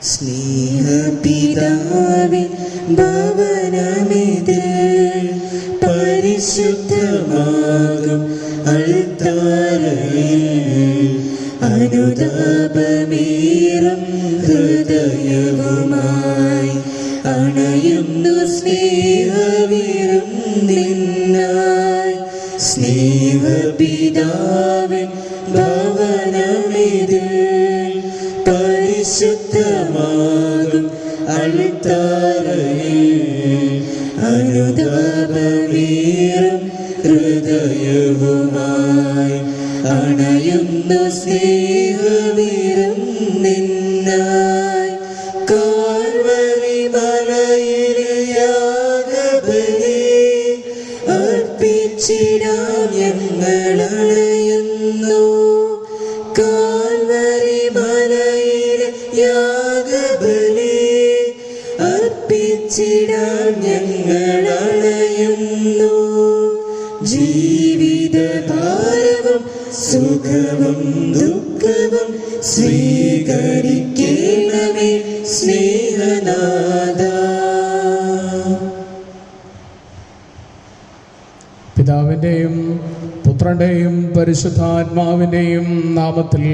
സ്നേഹപിതാവിൻ ഭവനമിത്, പരിശുദ്ധമാകും അൾത്താരയിൽ അനുതാപമേറും ഹൃദയവുമായി അണയുന്നു സ്നേഹവിരുന്നിനായി. സ്നേഹപിതാവിൻ ഭവനമിത്, പരിശുദ്ധമാകും അൾത്താരയിൽ അനുതാപമേറും ഹൃദയവുമായി അണയുന്നു സ്നേഹവിരുന്നിനായി. കാൽവരി മലയിലെ യാഗബലി അർപ്പിച്ചിടാൻ ഞങ്ങൾ അണയുന്നു. കാൽവരി മലയിലെ യാഗബലി അർപ്പിച്ചിടാൻ ഞങ്ങൾ അണയുന്നു. ജീവിതഭാരവും സുഖവും ദുഃഖവും സ്വീകരിക്കണമേ സ്നേഹനാഥ. പിതാവിൻ്റെയും പുത്രൻ്റെയും പരിശുദ്ധാത്മാവിൻ്റെയും നാമത്തിൽ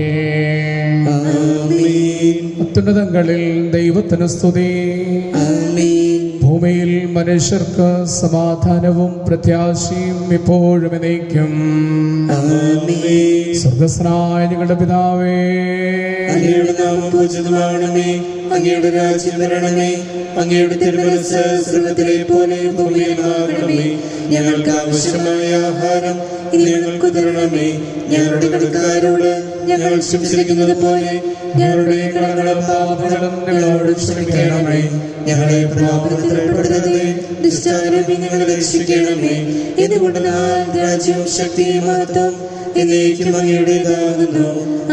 അത്യുന്നതങ്ങളിൽ ദൈവത്തിന് സ്തുതി. ഭൂമിയിൽ മനുഷ്യർക്ക് സമാധാനവും പ്രത്യാശയും ഇപ്പോഴും എന്നേക്കും. സ്വർഗ്ഗസ്ഥനായ ഞങ്ങളുടെ പിതാവേ, അങ്ങയുടെ നാമം പൂജിതമാകണമേ. അങ്ങയുടെ രാജ്യം വരണമേ. അങ്ങയുടെ തിരുമനസ്സ് സ്വർഗ്ഗത്തിലെ പോലെ ഭൂമിയിലുമാകണമേ. ഞങ്ങൾക്ക് ആവശ്യമായ ആഹാരം ഞങ്ങൾക്ക് തരണമേ. ഞങ്ങളുടെ കടക്കാരോട് ഞങ്ങൾ ക്ഷമിച്ചിരിക്കുന്നത് പോലെ ഞങ്ങളുടെ കടങ്ങളും പാപങ്ങളും ഞങ്ങളോട് ക്ഷമിക്കണമേ. ഞങ്ങളെ പ്രലോഭനത്തിൽ ഉൾപ്പെടുത്തരുതേ, ദുഷ്ടാരൂപിയിൽ ഞങ്ങളെ രക്ഷിക്കണമേ. എന്തുകൊണ്ടെന്നാൽ രാജ്യവും ശക്തിയും മഹത്വവും എന്നേക്കും അങ്ങയുടേതാകുന്നു.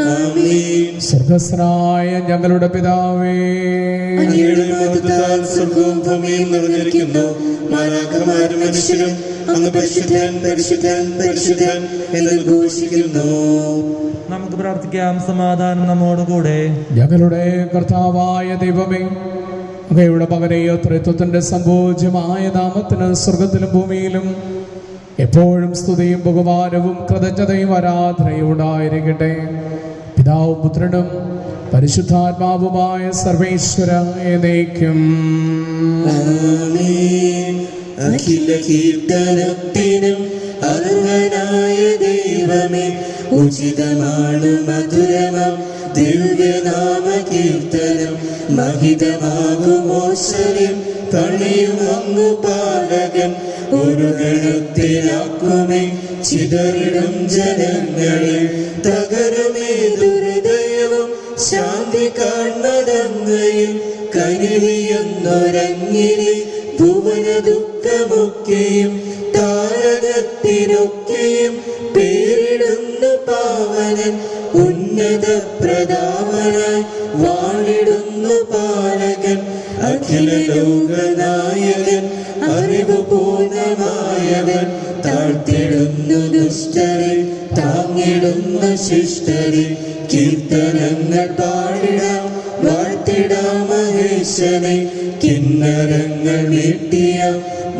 ആമേൻ. സ്വർഗ്ഗസ്ഥനായ ഞങ്ങളുടെ പിതാവേ, അങ്ങയുടെ മഹത്വത്താൽ സ്വർഗ്ഗവും ഭൂമിയും നിറഞ്ഞിരിക്കുന്നു. മാലാഖമാരും മനുഷ്യരും അങ്ങ് പരിശുദ്ധൻ പരിശുദ്ധൻ പരിശുദ്ധൻ എന്ന് ഘോഷിക്കുന്നു. നമുക്ക് പ്രാർത്ഥിക്കാം. സമാധാനം നമ്മോടുകൂടെ. ഞങ്ങളുടെ കർത്താവായ ദൈവമേ, അങ്ങയുടെ മകനെ ത്രിത്വത്തിന്റെ സമ്പൂജ്യമായ നാമത്തിന് സ്വർഗത്തിലും ഭൂമിയിലും എപ്പോഴും സ്തുതിയും ബഹുമാനവും കൃതജ്ഞതയും ആരാധനയും ഉണ്ടായിരിക്കട്ടെ. പിതാവും പുത്രനും പരിശുദ്ധാത്മാവുമായ സർവേശ്വര എന്നേക്കും. ആമേൻ. അഖില കീർത്തനത്തിനും അർഹനായ ദൈവമേ, ഉചിതമാണ് മധുരമം ദിവ്യനാമ കീർത്തനം. മഹിതമാകുമോശനം പണിയും അങ്ങു പാലകൻ. ഒരു ഗണത്തിലാക്കുമേ ചിതറിടും ജനങ്ങളിൽ. തകരുമേ ദുർദയവും ശാന്തി കാൺമതങ്ങയിൽ. കനിലിയൊന്നൊരങ്ങിനി ഭുവന ദുഃഖമൊക്കെയും താരകത്തിനൊക്കെയും പേരിടുന്നു പാവനൻ. ഉന്നത പ്രതാപനായി വാണിടുന്നു പാലകൻ. അഖില ലോകനായകൻ അറിവ് പൂർണ്ണമായവൻ. താഴ്ത്തിടുന്നു ദുഷ്ടരെ താങ്ങിടുന്നു ശിഷ്ടരെ. കീർത്തനങ്ങൾ പാടിടാം വാഴ്ത്തിടാം മഹേശനെ. കിന്നരങ്ങൾ വീട്ടിയ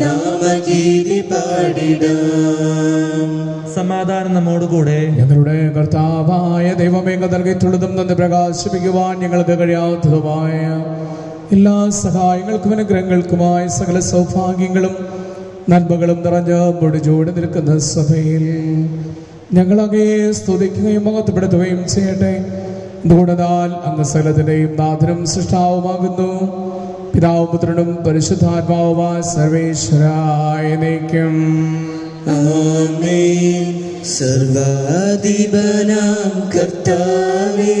നാമഗീതി പാടിടാം. സമാധാനം നമ്മോടുകൂടെ. ഞങ്ങളുടെ കർത്താവായ ദൈവമേ, നൽകിയിട്ടുള്ളതും നന്ദി പ്രകാശിപ്പിക്കുവാൻ ഞങ്ങൾക്ക് കഴിയാത്തതുമായ എല്ലാ സഹായങ്ങൾക്കും അനുഗ്രഹങ്ങൾക്കുമായി സകല സൗഭാഗ്യങ്ങളും നന്മകളും നിറഞ്ഞ മുടിചൂടി നിൽക്കുന്ന സഭയിൽ ഞങ്ങളങ്ങേ സ്തുതിക്കുകയും മഹത്വപ്പെടുത്തുകയും ചെയ്യട്ടെ. എന്തുകൊണ്ടെന്നാൽ അങ്ങ് സകലത്തിന്റെയും നാഥനും സൃഷ്ടാവുമാകുന്നു. പിതാവും പുത്രനും പരിശുദ്ധാത്മാവുമായ സർവേശ്വരായ എന്നേക്കും. ആമേൻ. സർവാധിപനാം കർത്താവേ,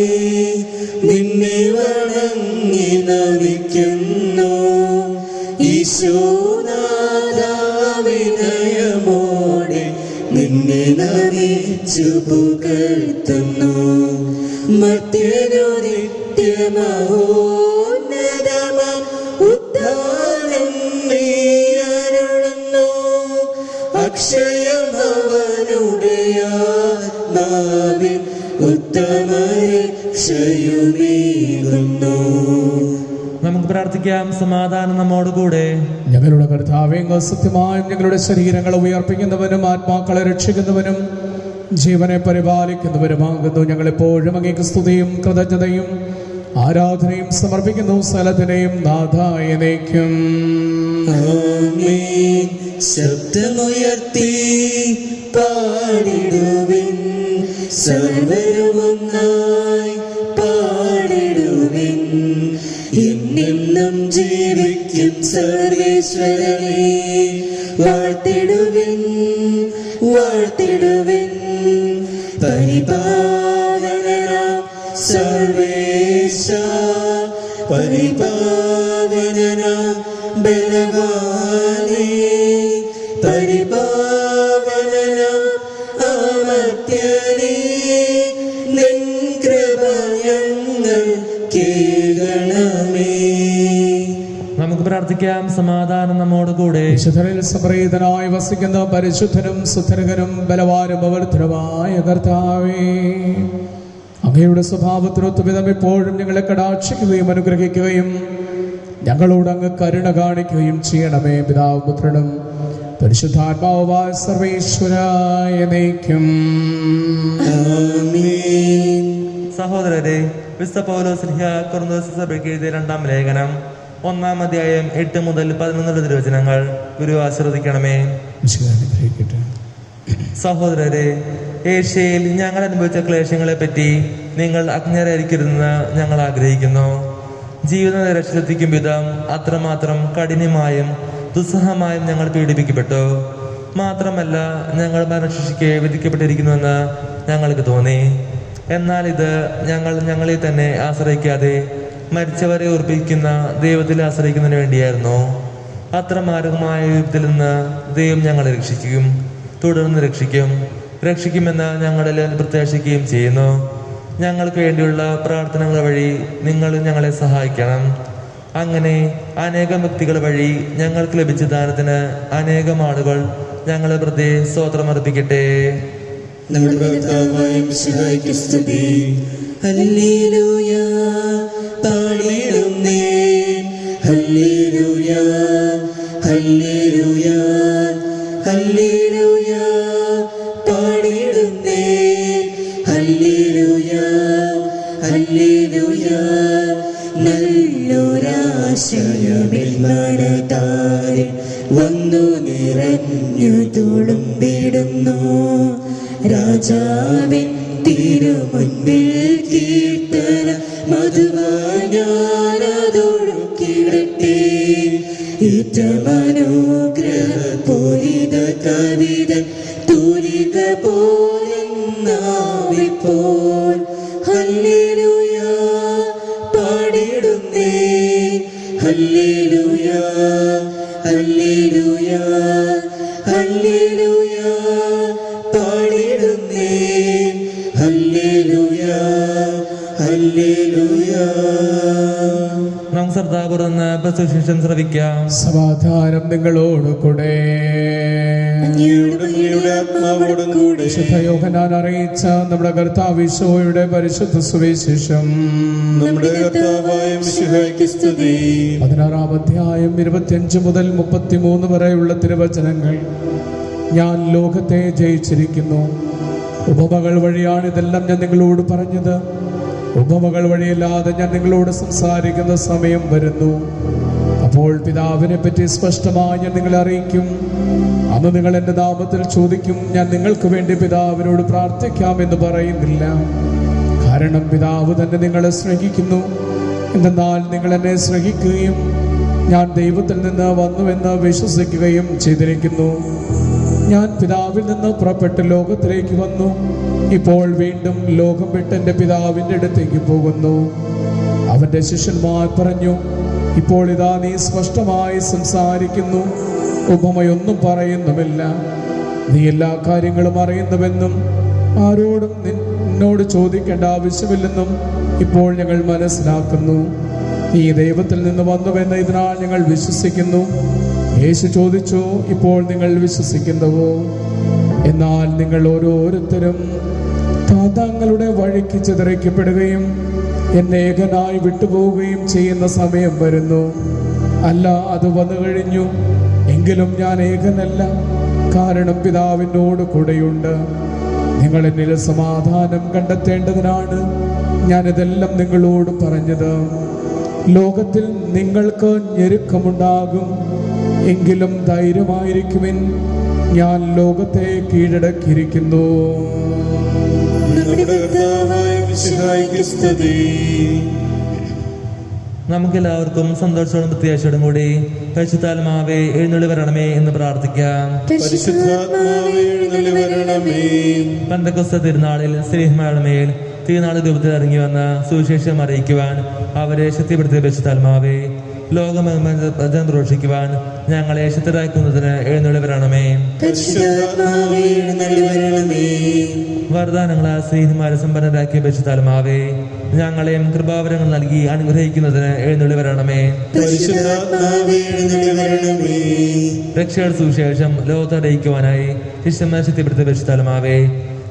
നിന്നെ വണങ്ങി നമിക്കുന്നു. ഈശോനാഥാ, വിനയമോടെ നിന്നെ നമിച്ചു പുകഴ്ത്തുന്നു. മർത്യനു നിത്യമഹോന്നതമാം ഉദ്ധാനം നീ അരുളുന്നു. അക്ഷയം അവനുടെ ആത്മാവിൽ ഉത്തമരക്ഷയുമേകുന്നു. പ്രാർത്ഥിക്കാം. സമാധാനം നമ്മോടുകൂടെ. ഞങ്ങളുടെ കർത്താവേ, അങ്ങ് സത്യമായും ഞങ്ങളുടെ ശരീരങ്ങളെ ഉയർപ്പിക്കുന്നവനും ആത്മാക്കളെ രക്ഷിക്കുന്നവനും ജീവനെ പരിപാലിക്കുന്നവരുമാകുന്നു. ഞങ്ങളെപ്പോഴും അങ്ങേക്ക് സ്തുതിയും കൃതജ്ഞതയും ആരാധനയും സമർപ്പിക്കുന്നു. സ്ഥലത്തിനെയും നാഥായ നയിക്കും. ആമേൻ. ശബ്ദമുയർത്തി പാടിടുവിൻ, സർവരും ഒന്നായി പാടിടുവിൻ. എന്നെന്നും ജീവിക്കും സർവേശ്വരനെ വാഴ്ത്തിടുവിൻ, വാഴ്ത്തിടുവിൻ. പരിപാവനനാം സർവേശ, പരിപാവനനാം ബലവാനേ, പരിപാവനനാം അമർത്യനേ, നിൻ കൃപ ഞങ്ങൾ കേൾക്കണമേ. നമുക്ക് പ്രാർത്ഥിക്കാം. സമാധാനം നമ്മോടുകൂടെ. വിശുദ്ധരിൽ സംപ്രീതനായി വസിക്കുന്ന പരിശുദ്ധനും സുധരകനും ബലവാനും അവർദ്ധനമായ കർത്താവേ, അങ്ങയുടെ സ്വഭാവത്തിനൊത്തു വിധം എപ്പോഴും ഞങ്ങളെ കടാക്ഷിക്കുകയും അനുഗ്രഹിക്കുകയും ഞങ്ങളോട് അങ്ങ് കരുണ കാണിക്കുകയും ചെയ്യണമേ. പിതാവും പുത്രനും പരിശുദ്ധാത്മാവുമായ സർവേശ്വരായ നയിക്കും. ആമേൻ. സഹോദരരെ, വിശുദ്ധ പൗലോസ് ശ്ലീഹ കൊരിന്ത്യർ സഭയ്ക്ക് എഴുതിയ 2-ാം ലേഖനം 1-ാം അധ്യായം 8 മുതൽ 11 തിരുവചനങ്ങൾ ഗുരു ആശീർവദിക്കണമേ. അനുഗ്രഹിക്കട്ടെ. സഹോദരരെ, ഏഷ്യയിൽ ഞങ്ങൾ അനുഭവിച്ച ക്ലേശങ്ങളെ പറ്റി നിങ്ങൾ അജ്ഞരായിരിക്കരുതെന്ന് ഞങ്ങൾ ആഗ്രഹിക്കുന്നു. ജീവിതം രക്ഷത്തിക്കും വിധം അത്രമാത്രം കഠിനമായും ദുസ്സഹമായും ഞങ്ങൾ പീഡിപ്പിക്കപ്പെട്ടു. മാത്രമല്ല, ഞങ്ങൾ മരണശിക്ഷയ്ക്ക് വിധിക്കപ്പെട്ടിരിക്കുന്നുവെന്ന് ഞങ്ങൾക്ക് തോന്നി. എന്നാൽ ഇത് ഞങ്ങളെ തന്നെ ആശ്രയിക്കാതെ മരിച്ചവരെ ഓർപ്പിക്കുന്ന ദൈവത്തിൽ ആശ്രയിക്കുന്നതിന് വേണ്ടിയായിരുന്നു. അത്ര മാരകമായ യുദ്ധത്തിൽ നിന്ന് ദൈവം ഞങ്ങളെ രക്ഷിക്കും, തുടർന്ന് രക്ഷിക്കുമെന്ന് ഞങ്ങളിൽ പ്രത്യാശിക്കുകയും ചെയ്യുന്നു. ഞങ്ങൾക്ക് വേണ്ടിയുള്ള പ്രാർത്ഥനകൾ വഴി നിങ്ങൾ ഞങ്ങളെ സഹായിക്കണം. അങ്ങനെ അനേകം വ്യക്തികൾ വഴി ഞങ്ങൾക്ക് ലഭിച്ച ദാനത്തിന് അനേകം ആളുകൾ ഞങ്ങളെ പ്രതി സ്തോത്രമർപ്പിക്കട്ടെ. നമ്മുടെ കർത്താവായ മിശിഹായ്ക്ക് സ്തുതി. ഹല്ലേലൂയ. പാടിടുന്നേ ഹല്ലേലൂയ, ഹല്ലേലൂയ, ഹല്ലേലൂയ. പാടിടുന്നേ ഹല്ലേലൂയ, ഹല്ലേലൂയ. നല്ലൊരാശയമിൽ നടത്താതെ വന്നു നിറഞ്ഞു തുളുമ്പിടുന്നു. രാജാവിൻ തിരുമുൻപിൽ കീർത്തന മധുവാനൊഴുക്കിടട്ടെ. ഏറ്റമനുഗ്രഹ പൂരിത കവിത തൂലിക പോലെന്നാവിപ്പോൾ. ഹല്ലേലൂയ. പാടിടുന്നേ ഹല്ലേലൂയ, ഹല്ലേലൂയ, ഹല്ലേലൂയ. പാടിടുന്നേ ഹല്ലേലൂയ, ഹല്ലേലൂയ. നമുക്ക് ശ്രദ്ധാപൂർവ്വം പ്രസുശേഷം ശ്രവിക്കാം. സമാധാനം നിങ്ങളോട് കൂടെ. അങ്ങയുടെ ആത്മാവോടും കൂടെ. വിശുദ്ധ യോഹന്നാൻ അറിയിച്ച നമ്മുടെ കർത്താവ് ഈശോയുടെ പരിശുദ്ധ സുവിശേഷം നമ്മുടെ കർത്താവായ മിശിഹായ്ക്ക് സ്തുതി. 16-ാം അധ്യായം 25 മുതൽ 33 വരെയുള്ള തിരുവചനങ്ങൾ. ഞാൻ ലോകത്തെ ജയിച്ചിരിക്കുന്നു. ഉപമകൾ വഴിയാണ് ഇതെല്ലാം ഞാൻ നിങ്ങളോട് പറഞ്ഞത്. ഉപമകൾ വഴിയല്ലാതെ ഞാൻ നിങ്ങളോട് സംസാരിക്കുന്ന സമയം വരുന്നു. അപ്പോൾ പിതാവിനെ പറ്റി സ്പഷ്ടമായി ഞാൻ നിങ്ങളെ അറിയിക്കും. അന്ന് നിങ്ങൾ എൻ്റെ നാമത്തിൽ ചോദിക്കും, ഞാൻ നിങ്ങൾക്ക് വേണ്ടി പിതാവിനോട് പ്രാർത്ഥിക്കാമെന്ന് പറയുന്നില്ല. കാരണം പിതാവ് തന്നെ നിങ്ങളെ സ്നേഹിക്കുന്നു. എന്തെന്നാൽ നിങ്ങൾ എന്നെ സ്നേഹിക്കുകയും ഞാൻ ദൈവത്തിൽ നിന്ന് വന്നുവെന്ന് വിശ്വസിക്കുകയും ചെയ്തിരിക്കുന്നു. ഞാൻ പിതാവിൽ നിന്ന് പുറപ്പെട്ട് ലോകത്തിലേക്ക് വന്നു. ഇപ്പോൾ വീണ്ടും ലോകം വിട്ട് എൻ്റെ പിതാവിൻ്റെ അടുത്തേക്ക് പോകുന്നു. അവൻ്റെ ശിഷ്യന്മാർ പറഞ്ഞു, ഇപ്പോൾ ഇതാ നീ സ്പഷ്ടമായി സംസാരിക്കുന്നു, ഉപമയൊന്നും പറയുന്നുമില്ല. നീ എല്ലാ കാര്യങ്ങളും അറിയുന്നുവെന്നും ആരോടും നിന്നോട് ചോദിക്കേണ്ട ആവശ്യമില്ലെന്നും ഇപ്പോൾ ഞങ്ങൾ മനസ്സിലാക്കുന്നു. നീ ദൈവത്തിൽ നിന്ന് വന്നുവെന്ന് ഇതിനാൽ ഞങ്ങൾ വിശ്വസിക്കുന്നു. യേശു ചോദിച്ചു, ഇപ്പോൾ നിങ്ങൾ വിശ്വസിക്കുന്നുവോ? എന്നാൽ നിങ്ങൾ ഓരോരുത്തരും തങ്ങളുടെ വഴിക്ക് ചിതറിക്കപ്പെടുകയും എന്നെ ഏകനായി വിട്ടുപോവുകയും ചെയ്യുന്ന സമയം വരുന്നു. അല്ല, അത് വന്നു കഴിഞ്ഞു. എങ്കിലും ഞാൻ ഏകനല്ല, കാരണം പിതാവിനോട് കൂടെയുണ്ട്. നിങ്ങൾ എന്നിൽ സമാധാനം കണ്ടെത്തേണ്ടതിനാണ് ഞാനിതെല്ലാം നിങ്ങളോട് പറഞ്ഞത്. ലോകത്തിൽ നിങ്ങൾക്ക് ഞെരുക്കമുണ്ടാകും, എങ്കിലും ധൈര്യമായിരിക്കുവിൻ, ഞാൻ ലോകത്തെ കീഴടക്കിയിരിക്കുന്നു. നമ്മുടെ കർത്താവായ മിശിഹായ്ക്ക് സ്തുതി. നമുക്കെല്ലാവർക്കും സന്തോഷത്തോടും പ്രത്യാശയോടും കൂടി പരിശുദ്ധാത്മാവേ എഴുന്നള്ളി വരണമേ എന്ന് പ്രാർത്ഥിക്കാം. പരിശുദ്ധാത്മാവേ എഴുന്നള്ളി വരണമേ. പെന്തക്കോസ്ത് തിരുനാളിൽ സ്നേഹമാരുടെ മേൽ തിരുനാൾ രൂപത്തിൽ ഇറങ്ങി വന്ന സുവിശേഷം അറിയിക്കുവാൻ അവരെ ശക്തിപ്പെടുത്തിയ പരിശുദ്ധാത്മാവേ, ലോകമെങ്ങും പ്രഘോഷിക്കുവാൻ ഞങ്ങളെ ശക്തരാക്കുന്നതിന് എഴുന്നള്ളി വരണമേ. പരിശുദ്ധാത്മാവേ എഴുന്നള്ളി വരണമേ. വരദാനങ്ങളാൽ സ്നേഹിതന്മാരെ സമ്പന്നരാക്കിയ പരിശുദ്ധാത്മാവേ, ഞങ്ങളെയും കൃപാവരങ്ങൾ നൽകി അനുഗ്രഹിക്കുന്നതിന് എഴുന്നള്ളി വരണമേ. പരിശുദ്ധാത്മാവേ എഴുന്നള്ളി വരണമേ. രക്ഷയുടെ സുവിശേഷം ലോകത്തറിയിക്കുവാനായി ശിഷ്യന്മാരെ ശക്തിപ്പെടുത്തിയ പരിശുദ്ധാത്മാവേ,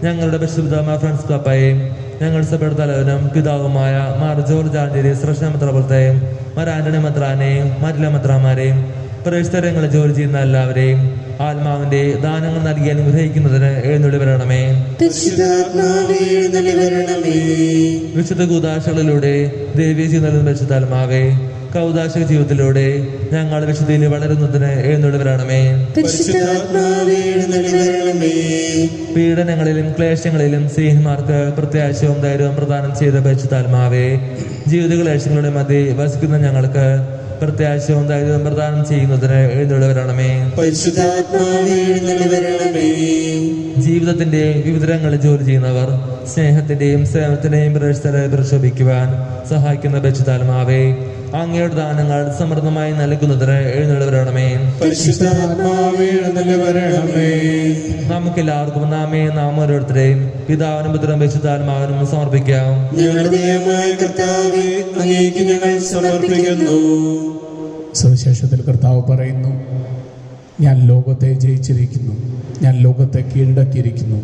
ഞങ്ങളുടെ പരിശുദ്ധ ഫ്രാൻസിസ് പാപ്പയെയും ഞങ്ങളുടെ സഭയുടെ തലവനും പിതാവുമായ മാർ ജോർജ് ആന്റണി ശ്രേഷ്ഠമെത്രാപോലത്തെയും മാർ ആന്റണി മെത്രാനെയും മറ്റുള്ള മെത്രാന്മാരെയും പ്രവേശിതരങ്ങളിൽ ജോലി ചെയ്യുന്ന എല്ലാവരെയും ആത്മാവിന്റെ ദാനങ്ങൾ നൽകി അനുഗ്രഹിക്കുന്നതിന് എഴുന്നള്ളി വരണമേ. പരിശുദ്ധാത്മാവേ എഴുന്നള്ളി വരണമേ. വിശുദ്ധ കൂദാശകളിലൂടെ ദേവീജി നൽകുന്ന പരിശുദ്ധാത്മാവേ, കൗദാശിക ജീവിതത്തിലൂടെ ഞങ്ങൾ വിശുദ്ധിയിൽ വളരുന്നതിന് എഴുന്നള്ളി വരണമേ. പരിശുദ്ധാത്മാവേ എഴുന്നള്ളി വരണമേ. പീഡനങ്ങളിലും ക്ലേശങ്ങളിലും സ്നേഹിതന്മാർക്ക് പ്രത്യാശയും ധൈര്യവും പ്രദാനം ചെയ്ത പരിശുദ്ധാത്മാവേ, ജീവിത ക്ലേശങ്ങളുടെ മധ്യേ വസിക്കുന്ന ഞങ്ങൾക്ക് പ്രത്യാശയും ധൈര്യവും പ്രദാനം ചെയ്യുന്നതിന് എഴുന്നള്ളി വരണമേ. പരിശുദ്ധാത്മാവേ എഴുന്നള്ളി വരണമേ. ജീവിതത്തിന്റെ വിവിധങ്ങളിൽ ജോലി ചെയ്യുന്നവർ സ്നേഹത്തിന്റെയും സേവനത്തിന്റെയും പ്രവേശനത്തെ പ്രക്ഷോഭിക്കുവാൻ സഹായിക്കുന്ന പരിശുദ്ധാത്മാവേ, അങ്ങയുടെ ദാനങ്ങൾ സമൃദ്ധമായി നൽകുന്നതിന് എഴുന്നള്ളി വരണമേ. പരിശുദ്ധാത്മാവേ എഴുന്നള്ളി വരണമേ. നമുക്കെല്ലാവർക്കും നാം ഓരോരുത്തരെയും പിതാവിനും പുത്രനും പരിശുദ്ധാത്മാവിനും സമർപ്പിക്കാം. ഞങ്ങളുടെ ദൈവമായ കർത്താവേ, അങ്ങേക്ക് ഞങ്ങൾ സമർപ്പിക്കുന്നു. സുവിശേഷത്തിൽ കർത്താവ് പറയുന്നു, ഞാൻ ലോകത്തെ ജയിച്ചിരിക്കുന്നു, ഞാൻ ലോകത്തെ കീഴടക്കിയിരിക്കുന്നു.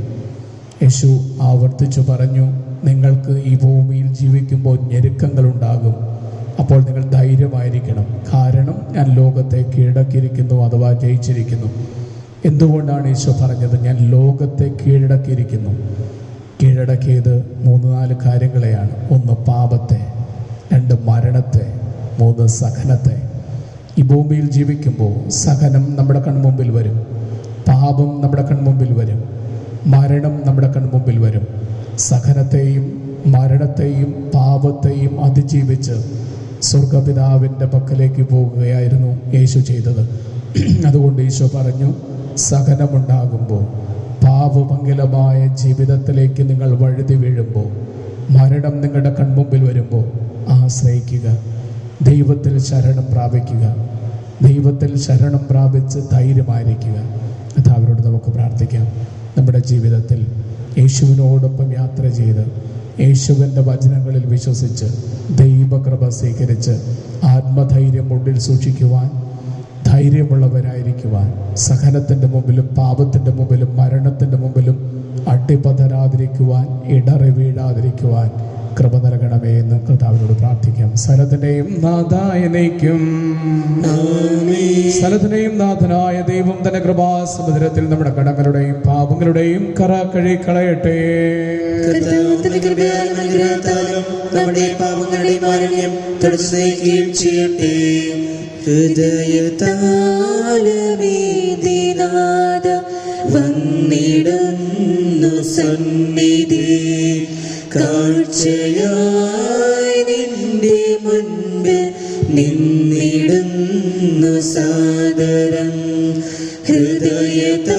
യേശു ആവർത്തിച്ചു പറഞ്ഞു, നിങ്ങൾക്ക് ഈ ഭൂമിയിൽ ജീവിക്കുമ്പോൾ ഞെരുക്കങ്ങളുണ്ടാകും, അപ്പോൾ നിങ്ങൾ ധൈര്യമായിരിക്കണം, കാരണം ഞാൻ ലോകത്തെ കീഴടക്കിയിരിക്കുന്നു, അഥവാ ജയിച്ചിരിക്കുന്നു. എന്തുകൊണ്ടാണ് ഈശോ പറഞ്ഞത് ഞാൻ ലോകത്തെ കീഴടക്കിയിരിക്കുന്നു? കീഴടക്കിയത് 3-4 കാര്യങ്ങളെയാണ്. 1 പാപത്തെ, 2 മരണത്തെ, 3 സഹനത്തെ. ഈ ഭൂമിയിൽ ജീവിക്കുമ്പോൾ സഹനം നമ്മുടെ കൺമുമ്പിൽ വരും, പാപം നമ്മുടെ കൺമുമ്പിൽ വരും, മരണം നമ്മുടെ കൺമുമ്പിൽ വരും. സഹനത്തെയും മരണത്തെയും പാപത്തെയും അതിജീവിച്ച് സ്വർഗപിതാവിൻ്റെ പക്കലേക്ക് പോകുകയായിരുന്നു യേശു ചെയ്തത്. അതുകൊണ്ട് ഈശോ പറഞ്ഞു, സഹനമുണ്ടാകുമ്പോൾ, പാപമംഗലമായ ജീവിതത്തിലേക്ക് നിങ്ങൾ വഴുതി വീഴുമ്പോൾ, മരണം നിങ്ങളുടെ കൺമുമ്പിൽ വരുമ്പോൾ ആശ്രയിക്കുക, ദൈവത്തിൽ ശരണം പ്രാപിക്കുക, ദൈവത്തിൽ ശരണം പ്രാപിച്ച് ധൈര്യമായിരിക്കുക. അത് അവരോട് നമുക്ക് പ്രാർത്ഥിക്കാം. നമ്മുടെ ജീവിതത്തിൽ യേശുവിനോടൊപ്പം യാത്ര ചെയ്ത് യേശുവിൻ്റെ വചനങ്ങളിൽ വിശ്വസിച്ച് ദൈവകൃപ സ്വീകരിച്ച് ആത്മധൈര്യം ഉള്ളിൽ സൂക്ഷിക്കുവാൻ, ധൈര്യമുള്ളവരായിരിക്കുവാൻ, സഹനത്തിൻ്റെ മുമ്പിലും പാപത്തിൻ്റെ മുമ്പിലും മരണത്തിൻ്റെ മുമ്പിലും അടിപതരാതിരിക്കുവാൻ, ഇടറി വീഴാതിരിക്കുവാൻ കൃപ നൽകണമേ എന്ന് കർത്താവിനോട് പ്രാർത്ഥിക്കാം. സകലത്തിന്റെയും നാഥായ നീക്കും, സകലത്തിന്റെയും നാഥനായ ദൈവം തന്റെ കൃപാസമുദ്രത്തിൽ നമ്മുടെ കടങ്ങളുടെയും പാപങ്ങളുടെയും കറ കഴുകിക്കളയട്ടെ. നമ്മുടെ പാപങ്ങളുടെ മാലിന്യം തുടച്ചുനീക്കുകയും ചെയ്യട്ടെ. ഹൃദയതാലവേദിനാഥ വന്നിടുന്നു സന്നിധി, കാഴ്ചയായി നിന്റെ മുൻപിൽ നിന്നിടുന്നു സാദരം. ഹൃദയതാലവേദിനാഥ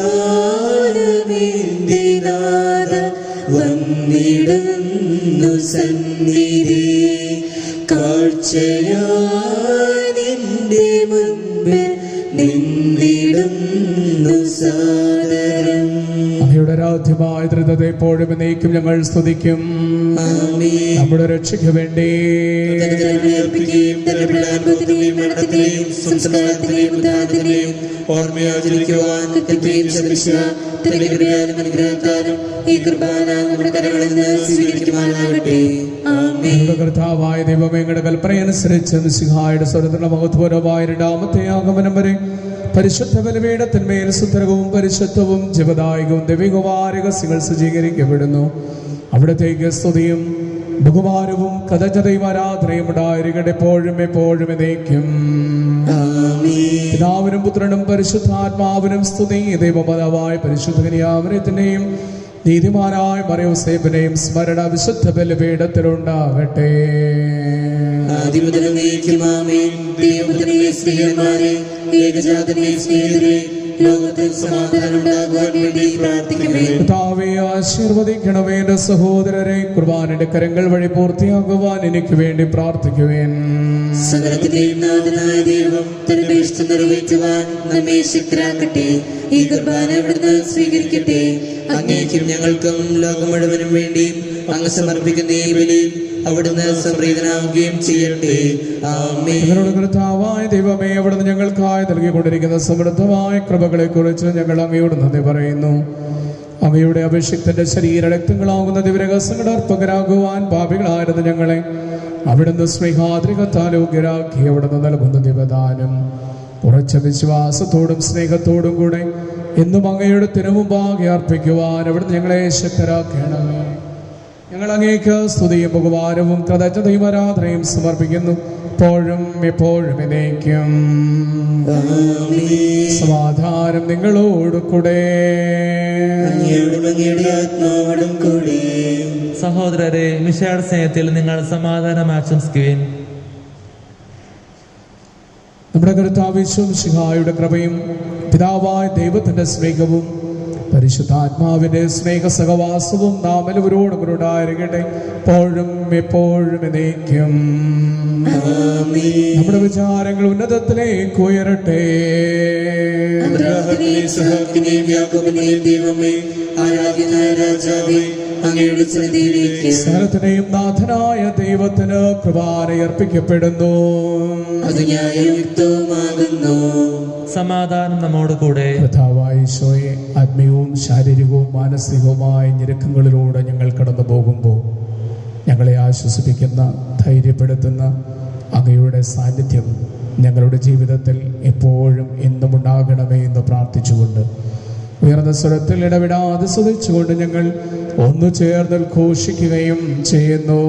വന്നിടുന്നു സന്നിധി, കാഴ്ചയായി നിന്റെ മുൻപിൽ നിന്നിടുന്നു സാദരം. അങ്ങയുടെ രാജ്യമായ ധൃതത്തെ എപ്പോഴും എന്നേക്കും ഞങ്ങൾ സ്തുതിക്കും. നമ്മുടെ രക്ഷയ്ക്ക് വേണ്ടി കർത്താവായ ദൈവമേ, ഞങ്ങളുടെ കൽപ്പനയനുസരിച്ച് മിശിഹായുടെ സ്വരത്തിലുള്ള മഹത്വപരമായ രണ്ടാമത്തെ ആഗമനം വരെ പരിശുദ്ധ ബലിപീഠത്തിന്മേൽ സുന്ദരവും പരിശുദ്ധവും ജീവദായകവും ദൈവികവുമായ രഹസ്യങ്ങൾ സജ്ജീകരിക്കപ്പെടുന്നു. അവിടത്തേക്ക് സ്തുതിയും ബഹുമാനവും കഥചതയും ആരാധനയും ഉണ്ടായിരിക്കട്ടെ എപ്പോഴും എപ്പോഴും എന്നേക്കും. പിതാവിനും പുത്രനും പരിശുദ്ധാത്മാവിനും സ്തുതി. ദൈവമാതാവായ പരിശുദ്ധ കന്യാമറിയത്തിന്റെയും നീതിമാനായ മറിയൂസേപ്പിന്റെയും സ്മരണ വിശുദ്ധ ബലിപീഠത്തിലുണ്ടാകട്ടെ. കർത്താവേ, ആശീർവദിക്കണമേ. എന്റെ സഹോദരരെ, കുർബാനയുടെ കരങ്ങൾ വഴി പൂർത്തിയാകുവാൻ എനിക്ക് വേണ്ടി പ്രാർത്ഥിക്കുവേൻ. സകലത്തിന്റെയും നാഥനായ ദൈവം തന്റെ ഇഷ്ടം നിറവേറ്റുവാൻ നമ്മെ ശക്തരാക്കട്ടെ. ഈ കുർബാന അവിടുന്ന് സ്വീകരിക്കട്ടെ. അങ്ങേക്കും ഞങ്ങൾക്കും ലോകം മുഴുവനും വേണ്ടി അങ്ങ് സമർപ്പിക്കുന്ന ഈ ബലിയിൽ അവിടുന്ന് സംപ്രീതനാവുകയും ചെയ്യട്ടെ. ആമേൻ. കർത്താവായ ദൈവമേ, അവിടുന്ന് ഞങ്ങൾക്കായി നൽകിക്കൊണ്ടിരിക്കുന്ന സമൃദ്ധമായ കൃപകളെ കുറിച്ച് ഞങ്ങൾ അങ്ങയോട് നന്ദി പറയുന്നു. അങ്ങയുടെ അഭിഷിക്തന്റെ ശരീര രക്തങ്ങളാകുന്ന ദിവ്യരഹസ്യങ്ങളുടെ അർപ്പകരാകുവാൻ പാപികളായിരുന്നു ഞങ്ങളെ അവിടുന്ന് സ്നേഹാദ്രികത്താൽ യോഗ്യരാക്കി. അവിടുന്ന് നൽകുന്ന ദിവദാനം ഉറച്ച വിശ്വാസത്തോടും സ്നേഹത്തോടും കൂടെ എന്നും അങ്ങയുടെ തിരുമുമ്പാകെ അർപ്പിക്കുവാൻ അവിടുന്ന് ഞങ്ങളെ ശക്തരാക്കണമേ. ഞങ്ങൾ അങ്ങേക്ക് സ്തുതിയും ബഹുമാനവും കൃതജ്ഞതയും ആരാധനയും സമർപ്പിക്കുന്നു, എപ്പോഴും എപ്പോഴും എന്നേക്കും. സമാധാനം നിങ്ങളോട് കൂടെ. സഹോദരരെ, മിശിഹായുടെ സ്നേഹത്തിൽ നിങ്ങൾ സമാധാനം ആശംസിക്കുവിൻ. നമ്മുടെ കർത്താവ് മിശിഹായുടെ കൃപയും പിതാവായ ദൈവത്തിന്റെ സ്നേഹവും പരിശുദ്ധാത്മാവിന്റെ സ്നേഹ സഹവാസവും നാം എല്ലാവരോടും ഉണ്ടായിരിക്കട്ടെ, എപ്പോഴും എപ്പോഴും എന്നേക്കും. നമ്മുടെ വിചാരങ്ങൾ ഉന്നതത്തിലേക്ക് ഉയരട്ടെ. സകലത്തിനെയും നാഥനായ ദൈവത്തിന് കൃപാന അർപ്പിക്കപ്പെടുന്നു. സമാധാനം നമ്മോട് കൂടെ. കർത്താവായ ഈശോയെ, ആത്മീയവും ശാരീരികവും മാനസികവുമായ ഞെരുക്കങ്ങളിലൂടെ ഞങ്ങൾ കടന്നു പോകുമ്പോൾ ഞങ്ങളെ ആശ്വസിപ്പിക്കുന്ന, ധൈര്യപ്പെടുത്തുന്ന അങ്ങയുടെ സാന്നിധ്യം ഞങ്ങളുടെ ജീവിതത്തിൽ എപ്പോഴും എന്നും ഉണ്ടാകണമേ എന്ന് പ്രാർത്ഥിച്ചുകൊണ്ട് ഉയർന്ന സ്വരത്തിൽ ഇടവിടാതെ സ്തുതിച്ചുകൊണ്ട് ഞങ്ങൾ ഒന്നു ചേർന്ന് ഘോഷിക്കുകയും ചെയ്യുന്നു.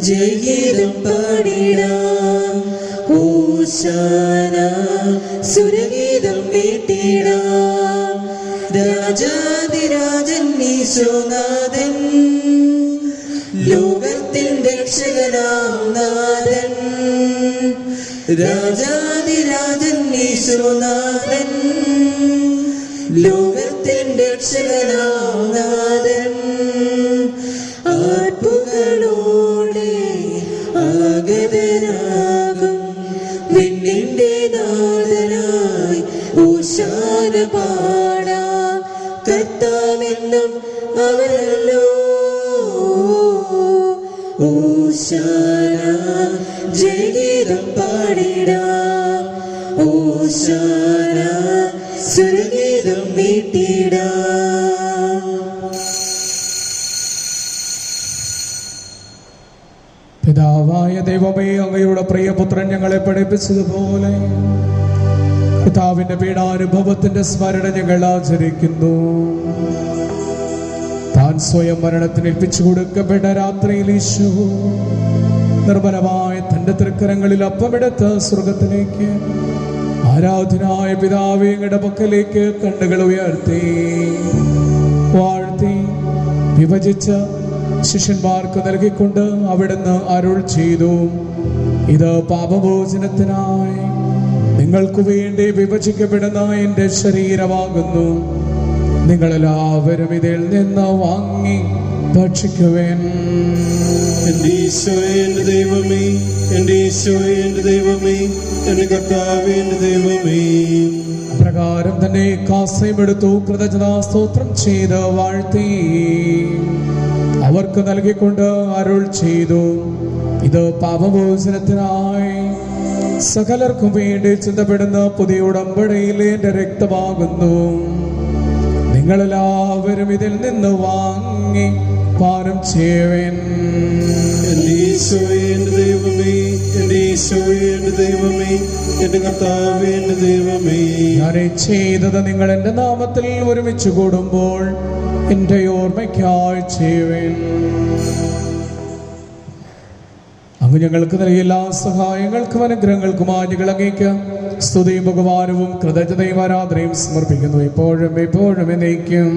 ജയഗീതം പാടിടാം, ഹോശാന സുരഗീതം വീട്ടിടാം. രാജാതിരാജൻ ഈശോനാഥൻ, ലോകത്തിൻ്റെ രക്ഷകനാം നാഥൻ. രാജാതിരാജൻ ഈശോനാഥൻ, ലോകത്തിൻ്റെ രക്ഷകനാം നാഥൻ. ആർപ്പുകളോടെ ആഗതനാകും വിണ്ണിന്റെ നാഥനായി ഓശാന പാടാം. കർത്താവെന്നും അവനല്ലോ. ഓശാന ജയഗീതം പാടിടാം, ഓശാന സുരഗീതം വീട്ടിടാം. പിതാവായ ദൈവമേ, അങ്ങയുടെ പ്രിയപുത്രൻ ഞങ്ങളെ പഠിപ്പിച്ചതുപോലെ പിതാവിന്റെ പീഡാനുഭവത്തിന്റെ സ്മരണ ഞങ്ങൾ ആചരിക്കുന്നു. താൻ സ്വയം മരണത്തിന് ഏൽപ്പിച്ചു കൊടുക്കപ്പെട്ട രാത്രിയിൽ ഈശോ നിർമ്മലമായ തന്റെ തൃക്കരങ്ങളിൽ അപ്പമെടുത്ത് സ്വർഗത്തിലേക്ക് ആരാധനായ പിതാവേ അങ്ങയുടെ പക്കലേക്ക് കണ്ണുകൾ ഉയർത്തി വാഴ്ത്തി വിഭജിച്ച് ശിഷ്യന്മാർക്ക് നൽകിക്കൊണ്ട് അവിടുന്ന് അരുൾ ചെയ്തു, ഇത് പാപമോചനത്തിനായി നിങ്ങൾക്ക് വേണ്ടി വിഭജിക്കപ്പെടുന്ന എൻ്റെ ശരീരമാകുന്നു. നിങ്ങളെല്ലാവരും ഇതിൽ നിന്ന് വാങ്ങി ഭക്ഷിക്കുവേൻ. എന്റെ ഈശോയെ, എന്റെ ദൈവമേ, എന്റെ ഈശോയെ, എന്റെ ദൈവമേ, എന്റെ കർത്താവേ, എന്റെ ദൈവമേ. അപ്രകാരം തന്നെ കാസയുമെടുത്തു കൃതജ്ഞതാ സ്തോത്രം ചെയ്ത് വാഴ്ത്തി അവർക്ക് നൽകിക്കൊണ്ട് അരുൾ ചെയ്തു, ഇത് പാപമോചനത്തിനായി സകലർക്കും വേണ്ടി ചിന്തപ്പെടുന്ന പുതിയ ഉടമ്പടിയിലെ എൻ്റെ രക്തമാകുന്നു. നിങ്ങളെല്ലാവരും ഇതിൽ നിന്ന് വാങ്ങി പാനം ചെയ്യുവിൻ. എന്റെ ഈശോയെ, എന്റെ ദൈവമേ, എന്റെ ഈശോയെ, എന്റെ ദൈവമേ, എന്റെ കർത്താവേ, എന്റെ ദൈവമേ. ഞാൻ ചെയ്തത് നിങ്ങൾ എൻ്റെ നാമത്തിൽ ഒരുമിച്ച് കൂടുമ്പോൾ എൻ്റെ ഓർമ്മയ്ക്കായി ചെയ്യുവിൻ. അങ്ങ് ഞങ്ങൾക്ക് നൽകിയ എല്ലാ സഹായങ്ങൾക്കും അനുഗ്രഹങ്ങൾക്കും ഞങ്ങൾ അങ്ങേക്ക് സ്തുതിയും ബഹുമാനവും കൃതജ്ഞതയും ആരാധനയും സമർപ്പിക്കുന്നു, എപ്പോഴും എപ്പോഴും എന്നേക്കും.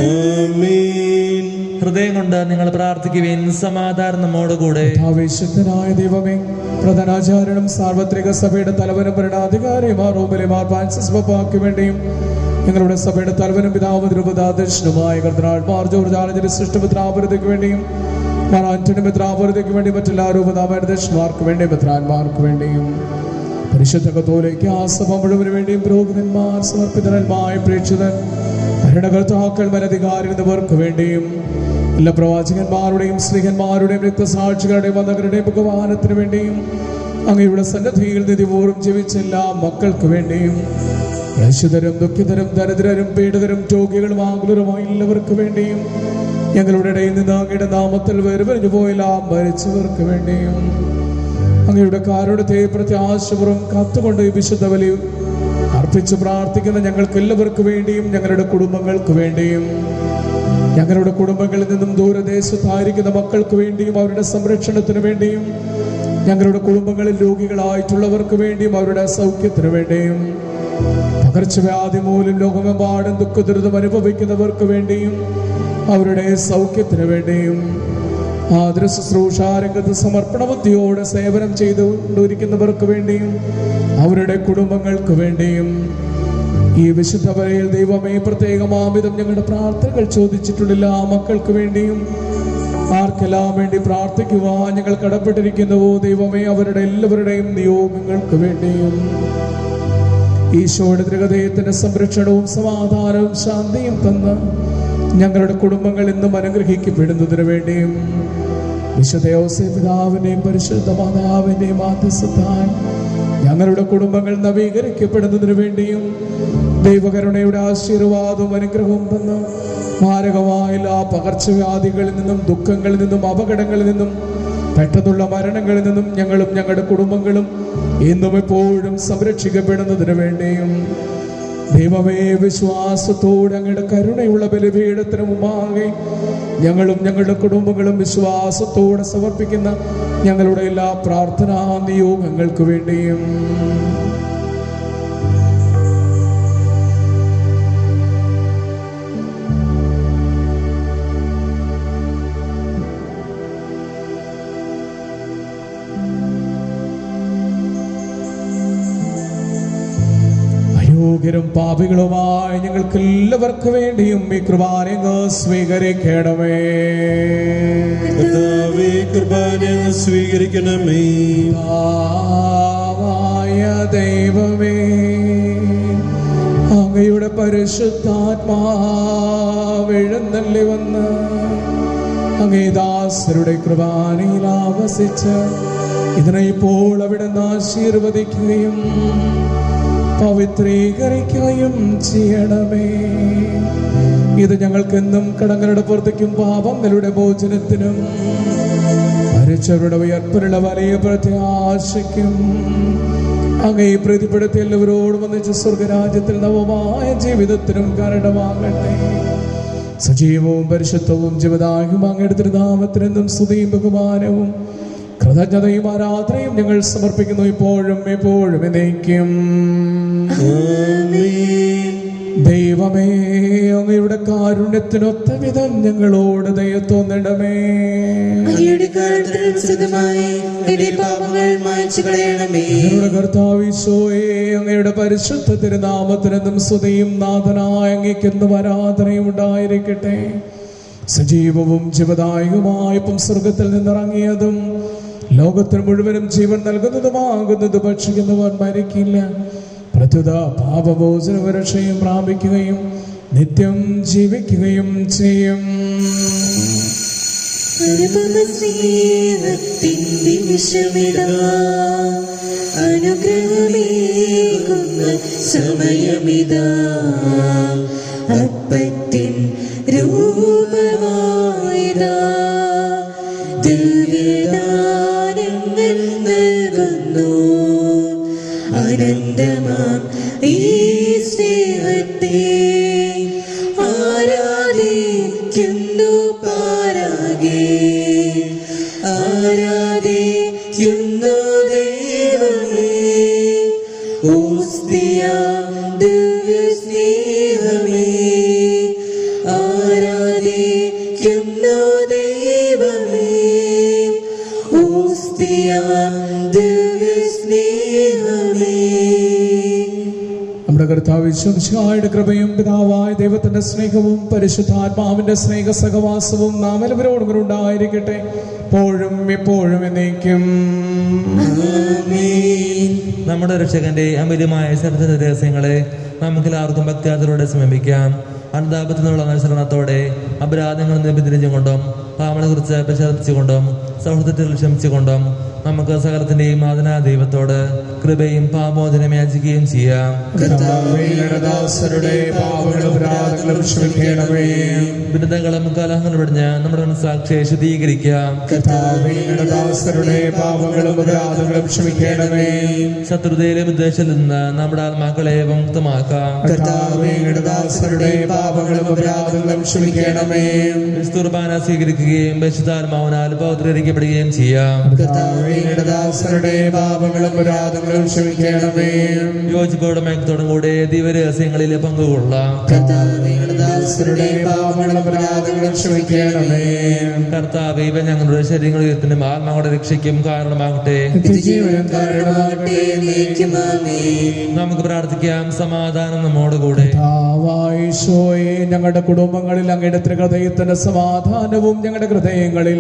ആമേൻ. ഹൃദയം കൊണ്ട് നിങ്ങൾ പ്രാർത്ഥിക്കുവിൻ. സമാധാനം നമ്മോടുകൂടെ. ആവേശത്തിനായ ദൈവമേ, പ്രധാനാചാര്യനും സാർവത്രിക സഭയുടെ തലവനും ഭരണാധികാരിയുമാർ റോമിലെമാർ ഫ്രാൻസിസ് പാപ്പായ്ക്ക് വേണ്ടിയും ഞങ്ങളുടെ സഭയുടെ തലവനും പിതാവും രൂപതാധ്യക്ഷനുമായ കർദിനാൾ മാർ ജോർജ് ആലഞ്ചേരി സൃഷ്ടിപത്രാപുരതയ്ക്ക് വേണ്ടിയും മാർ ആന്റണി മിത്രാപുരതയ്ക്ക് വേണ്ടി മറ്റെല്ലാ രൂപതാധ്യക്ഷന്മാർക്ക് വേണ്ടിയും മിത്രാന്മാർക്ക് വേണ്ടിയും പരിശുദ്ധ കത്തോലിക്ക സഭ മുഴുവന് വേണ്ടിയും പുരോഹിതന്മാർ, സമർപ്പിതന്മാരായ പ്രേക്ഷിതർ, ഭരണകർത്താക്കൾ, വനധികാരി എന്നിവർക്ക് വേണ്ടിയും എല്ലാ പ്രവാചകന്മാരുടെയും സ്ത്രീഹന്മാരുടെയും രക്തസാക്ഷികളുടെയും വന്നവരുടെയും ഭഗവാനത്തിന് വേണ്ടിയും അങ്ങയുടെ സന്നദ്ധിയിൽ നിധിപൂർവ്വം ജീവിച്ച എല്ലാ മക്കൾക്ക് വേണ്ടിയും ക്ലേശിതരും ദുഃഖിതരും ദരിദ്രരും പീഡിതരും രോഗികളും ആകുലരുമായ എല്ലാവർക്ക് വേണ്ടിയും ഞങ്ങളുടെ ഇടയിൽ നിന്ന് അങ്ങയുടെ നാമത്തിൽ വേർപിരിഞ്ഞു പോയില്ല മരിച്ചവർക്ക് വേണ്ടിയും അങ്ങയുടെ കാരുണ്യത്തെ പ്രത്യാശപൂർവ്വം കാത്തുകൊണ്ട് ഈ വിശുദ്ധ ബലി അർപ്പിച്ച് പ്രാർത്ഥിക്കുന്ന ഞങ്ങൾക്ക് എല്ലാവർക്കും വേണ്ടിയും ഞങ്ങളുടെ കുടുംബങ്ങൾക്ക് വേണ്ടിയും ഞങ്ങളുടെ കുടുംബങ്ങളിൽ നിന്നും ദൂരദേശത്തായിരിക്കുന്ന മക്കൾക്ക് വേണ്ടിയും അവരുടെ സംരക്ഷണത്തിന് വേണ്ടിയും ഞങ്ങളുടെ കുടുംബങ്ങളിൽ രോഗികളായിട്ടുള്ളവർക്ക് വേണ്ടിയും അവരുടെ സൗഖ്യത്തിന് വേണ്ടിയും പകർച്ചവ്യാധി മൂലം ലോകമെമ്പാടും ദുഃഖദുരിതം അനുഭവിക്കുന്നവർക്ക് വേണ്ടിയും അവരുടെ സൗഖ്യത്തിന് വേണ്ടിയും ആതുര ശുശ്രൂഷാരംഗത്ത് സമർപ്പണ ബുദ്ധിയോടെ സേവനം ചെയ്തുകൊണ്ടിരിക്കുന്നവർക്ക് വേണ്ടിയും അവരുടെ കുടുംബങ്ങൾക്ക് വേണ്ടിയും ഈ വിശുദ്ധ ബലിയിൽ ദൈവമേ പ്രത്യേകമാവിധം ഞങ്ങളുടെ പ്രാർത്ഥനകൾ ചോദിച്ചിട്ടുള്ള ആ മക്കൾക്ക് വേണ്ടിയും ആർക്കെല്ലാം വേണ്ടി പ്രാർത്ഥിക്കുവാൻ ഞങ്ങൾ കടപ്പെട്ടിരിക്കുന്നുവോ ദൈവമേ അവരുടെ എല്ലാവരുടെയും നിയോഗങ്ങൾക്ക് വേണ്ടിയും ഈശോയുടെ ഹൃദയത്തിന്റെ സംരക്ഷണവും സമാധാനവും ശാന്തിയും തന്ന് ഞങ്ങളുടെ കുടുംബങ്ങൾ ഇന്നും അനുഗ്രഹിക്കപ്പെടുന്നതിന് വേണ്ടിയും വിശുദ്ധ യോസേഫ് പിതാവിന്റെയും പരിശുദ്ധ മാതാവിന്റെയും മാധ്യസ്ഥത്താൽ ഞങ്ങളുടെ കുടുംബങ്ങൾ നവീകരിക്കപ്പെടുന്നതിന് വേണ്ടിയും ദൈവകരുണയുടെ ആശീർവാദവും അനുഗ്രഹവും തന്ന് മാരകമായ എല്ലാ പകർച്ചവ്യാധികളിൽ നിന്നും ദുഃഖങ്ങളിൽ നിന്നും അപകടങ്ങളിൽ നിന്നും പെട്ടെന്നുള്ള മരണങ്ങളിൽ നിന്നും ഞങ്ങളും ഞങ്ങളുടെ കുടുംബങ്ങളും എന്നും എപ്പോഴും സംരക്ഷിക്കപ്പെടുന്നതിന് വേണ്ടിയും ദൈവമേ വിശ്വാസത്തോടെ അങ്ങയുടെ കരുണയുള്ള ബലിപീഠത്തിന് മുമ്പാകെ ഞങ്ങളും ഞങ്ങളുടെ കുടുംബങ്ങളും വിശ്വാസത്തോടെ സമർപ്പിക്കുന്ന ഞങ്ങളുടെ എല്ലാ പ്രാർത്ഥനാ നിയോഗങ്ങൾക്ക് വേണ്ടിയും രും പാപികളുമായി ഞങ്ങൾക്ക് എല്ലാവർക്കും വേണ്ടിയും ഈ കൃപാനെ സ്വീകരിക്കണമേ. കൃപാനെ സ്വീകരിക്കണമേ. ദൈവമേ, അങ്ങയുടെ പരിശുദ്ധാത്മാവ് എഴുന്നള്ളി വന്ന് അങ്ങേ ദാസരുടെ കൃപാനയിൽ ആവസിച്ച് ഇതിനെ ഇപ്പോൾ അവിടെ നിന്ന് ആശീർവദിക്കുകയും പവിത്രീകരിക്കുകയും ചെയ്യണമേ. ഇത് ഞങ്ങൾക്കെന്നും കടങ്ങളുടെ പുറത്തേക്കും പാപങ്ങളുടെ മോചനത്തിനും മരിച്ചവരുടെ ഉയർപ്പിനുള്ള വലിയ പ്രത്യാശയ്ക്കും അങ്ങേ പ്രീതിപ്പെടുത്തി എല്ലാവരോടും ഒന്നിച്ച് സ്വർഗരാജ്യത്തിൽ നവമായ ജീവിതത്തിനും കാരണമാകട്ടെ. സജീവവും പരിശുദ്ധവും ജീവദായകവും അങ്ങയുടെ തിരുനാമത്തിനെന്നും സ്തുതിയും ബഹുമാനവും കൃതജ്ഞതയും ആരാധനയും ഞങ്ങൾ സമർപ്പിക്കുന്നു, ഇപ്പോഴും എപ്പോഴും എന്നേക്കും. ദൈവമേ, അങ്ങയുടെ കാരുണ്യത്തിനൊത്ത വിധം ഞങ്ങളോട് ദയ തോന്നിടമേ. ഞങ്ങളുടെ കർത്താവ് ഈശോയേ, അങ്ങയുടെ പരിശുദ്ധ തിരുനാമത്തിനെന്നും സ്തുതിയും നാഥനായ അങ്ങേക്കെന്നും ആരാധനയും ഉണ്ടായിരിക്കട്ടെ. സജീവവും ജീവദായകമായപ്പം സ്വർഗത്തിൽ നിന്നിറങ്ങിയതും ലോകത്തിന് മുഴുവനും ജീവൻ നൽകുന്നതുമാകുന്നത് ഭക്ഷിക്കുന്നവർ മരിക്കില്ല. പ്രത്യുത പാപമോചനവും രക്ഷയും പ്രാപിക്കുകയും നിത്യം ജീവിക്കുകയും ചെയ്യും. അനുപമസ്നേഹത്തിൻ്റെ വിഷമിതാ അനുഗ്രഹമേകുന്ന സമയമിതാ അപ്പത്തിൻ രൂപമായിതാ ദിവ്യദാനങ്ങൾ നൽകുന്നു. അനന്തമാം ഈ സ്നേഹത്തെ ആരാധിക്കുന്നു പാരാകെ ആരാധിക്കുന്നു ദൈവമേ. ഓസ്തിയ ദിവ്യ സ്നേഹമേ ആരാധിക്കുന്നു ദൈവമേ. ഓസ്തിയ ദിവ്യ സ്നേഹമേ. നമ്മുടെ കർത്താവ് യേശുമിശിഹായുടെ കൃപയും പിതാവായ ദൈവത്തിന്റെ സ്നേഹവും പരിശുദ്ധാത്മാവിന്റെ സ്നേഹ സഹവാസവും നാം എല്ലാവരോടും ഉണ്ടായിരിക്കട്ടെ, എപ്പോഴും എപ്പോഴും എന്നേക്കും. നമ്മുടെ രക്ഷകന്റെ അമൂല്യമായ ശബ്ദ രഹസ്യങ്ങളെ നമുക്കെല്ലാവർക്കും ഭക്തിയാദരോടെ സമീപിക്കാം. അനുതാപത്തിനുള്ള അനുസരണത്തോടെ അപരാധങ്ങളിൽ നിന്ന് പിന്തിരിഞ്ഞുകൊണ്ടും പാവങ്ങളെ കുറിച്ച് പശ്ചാത്തപിച്ചുകൊണ്ടും സൗഹൃദത്തിൽ ക്ഷമിച്ചുകൊണ്ടും നമുക്ക് സകലത്തിന്റെയും ആദനാ ദൈവത്തോട് കൃപയും പാപമോചനം യാചിക്കുകയും ചെയ്യാം. ഭിന്നതകളും കലഹങ്ങളും വെടിഞ്ഞ് നമ്മുടെ മനസ്സാക്ഷിയെ ശുദ്ധീകരിക്കാം. ശത്രുതയിലെ ഉദ്ദേശത്തിൽ നിന്ന് നമ്മുടെ ആത്മാക്കളെ മുക്തമാക്കാം. കുർബാന സ്വീകരിക്കുകയും പരിശുദ്ധാത്മാവിനാൽ പൗത്രീകരിക്കപ്പെടുകയും ചെയ്യാം. യോജിപ്പോടും ഐക്യത്തോടും കൂടെ ദിവ്യരഹസ്യങ്ങളിൽ പങ്കുകൊള്ളാം. കർത്താവേ, ഇവ ഞങ്ങളുടെ ശരീരത്തിനും ആത്മാക്കളുടെ രക്ഷയ്ക്കും കാരണമാകട്ടെ. നമുക്ക് പ്രാർത്ഥിക്കാം. സമാധാനം നമ്മോടുകൂടെ. ഞങ്ങളുടെ കുടുംബങ്ങളിൽ അങ്ങയുടെ ത്രിഹൃദയത്തിന്റെ സമാധാനവും ഞങ്ങളുടെ ഹൃദയങ്ങളിൽ